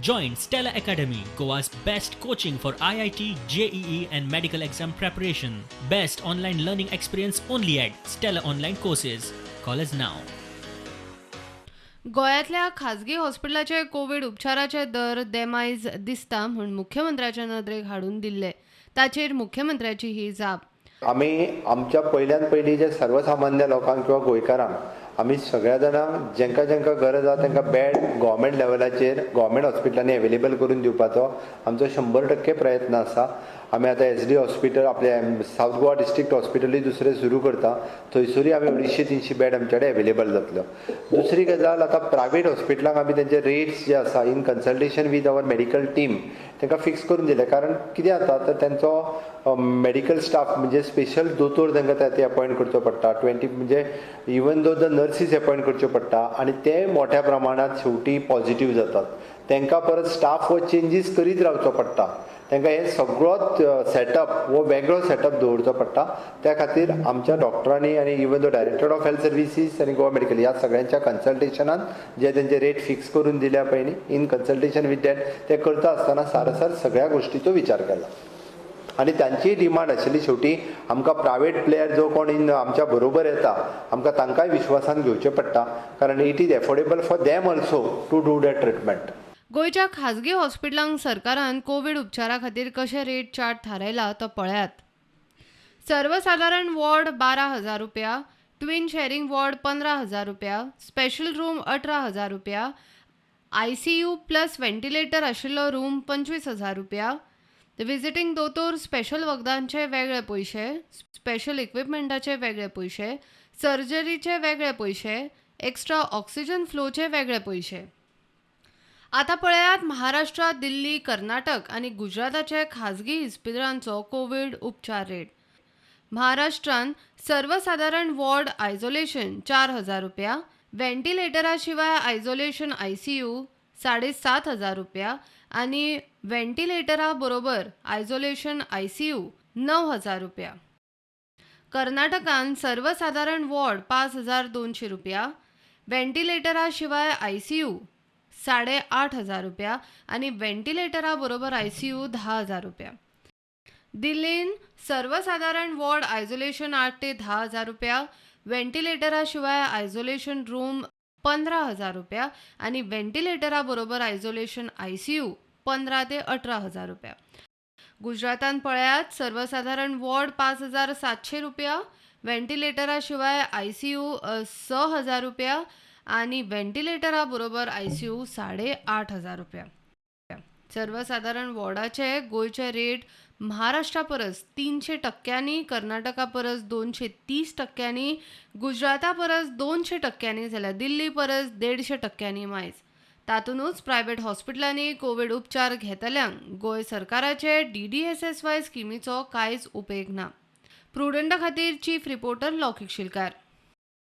Join Stella Academy, Goa's best coaching for IIT, JEE, and medical exam preparation. Best online learning experience only at Stella Online Courses. Call us now. गोयातल्या खाजगी हॉस्पिटलाचे Covid उपचाराचे दर देमायज दिसता म्हणून मुख्यमंत्र्याच्या नदरेक हाडून दिल्ले. ताचेर मुख्यमंत्र्याची ही जाप. आम्ही आमच्या पयली जे सर्वसामान्य लोकांक किंवा गोंयकारांक आमी सगळ्या जाणांक जेंका जेंका गरज आसा तांकां बेड गव्हर्मेंट लेवलाचेर गव्हर्मेंट हॉस्पिटलांनी अवेलेबल करून दिवपाचो आमचो 100% प्रयत्न आसा. आमी आतां SD हॉस्पिटल आपले सावथ गोवा डिस्ट्रिक्ट हॉस्पिटलूय दुसरें सुरू करता. थंयसरूय आमी 250-300 बेड आमचे कडेन अवेलेबल जातलो. दुसरी गजाल आतां प्रायवेट हॉस्पिटलांक आमी तेंचे रेट्स जे आसा in consultation with our medical team तांकां फिक्स करून दिले. कारण कितें जाता तर तेंचो मेडिकल स्टाफ म्हणजे स्पेशल दोतोर तांकां ते अपॉयंट करचो पडटा. 20 म्हणजे even though the nurses appoint करच्यो पडटा आनी ते मोठ्या प्रमाणात शेवटी पॉझिटिव्ह जातात. तांकां परत स्टाफ हो चेंजीस करीत रावचो पडटा. तांकां हे सगळोच सेटअप हो वेगळो सेटअप दवरचो पडटा. त्या खातीर आमच्या डॉक्टरांनी आनी even the director of health services आनी गोवा मेडिकल ह्या सगळ्यांच्या कन्सल्टेशनान जे तेंचे रेट फिक्स करून दिल्या पयलीं इन कन्सल्टेशन विथ दॅट ते करता आसतना सारसर सगळ्या गोश्टीचो विचार केला. आनी तांची डिमांड आशिल्ली शेवटी आमकां प्रायवेट प्लेयर जो कोण आमच्या बरोबर येता आमकां तांकांय विश्वासान घेवचें पडटा. कारण it is affordable for them also to do that treatment. गोयच्या खाजगी हॉस्पिटलांक सरकारान कोविड उपचारा खातीर कशे रेट चार्ट थारायला तो पळयात. सर्वसाधारण वॉर्ड 12,000 रुपया, ट्विन शेअरिंग वॉर्ड 15,000 रुपया, स्पेशल रूम 18,000 रुपया, ICU प्लस व्हेंटिलेटर आशिल्लो रूम 25,000 रुपया, विजिटींग दोतोर स्पेशल वखदांचे वेगळे पयशे, स्पेशल इक्विपमेंटाचे वेगळे पयशे, सर्जरीचे वेगळे पयशे, एक्स्ट्रा ऑक्सिजन फ्लोचे वेगळे पयशे. आता पळयात महाराष्ट्र, दिल्ली, कर्नाटक आणि गुजराताचे खाजगी इस्पितळांचो कोविड उपचार रेट. महाराष्ट्रान सर्वसाधारण वॉर्ड आयसोलेशन 4,000 रुपया, व्हेंटिलेटरा शिवाय आयसोलेशन ICU 7,500 रुपया आणि व्हेंटिलेटरा बरोबर आयसोलेशन ICU 9,000 रुपया. कर्नाटकान सर्वसाधारण वॉर्ड 5,200 रुपया, व्हेंटिलेटरा शिवाय ICU 8,500 रुपया आणि व्हेंटिलेटरा बरोबर ICU 10,000 रुपया. दिल्लीन सर्वसाधारण वॉर्ड आयसोलेशन 8 ते 10,000 रुपया, व्हेंटिलेटरा शिवाय आयसोलेशन रूम 15,000 रुपया आणि व्हेंटिलेटरा बरोबर आयसोलेशन ICU 15,000 ते 18,000 रुपया. गुजरातान पळयात सर्वसाधारण वॉर्ड 5,700 रुपया, व्हेंटिलेटरा शिवाय ICU 6,000 रुपया आणि व्हेंटिलेटरा बरोबर ICU 8,500 रुपया. सर्वसाधारण वॉर्डाचे गोयचे रेट महाराष्ट्रा परस 300%, कर्नाटका परस 230%, गुजराता परस 200% जाल्यार दिल्ली परस 150% मायज. तातूंतच प्रायवेट हॉस्पिटलांनी कोविड उपचार घेतल्यांक गोंय सरकाराचे DDSSY स्किमीचो कांयच उपेग ना. प्रुडंटा खातीर चीफ रिपोर्टर लौकीक शिलकार.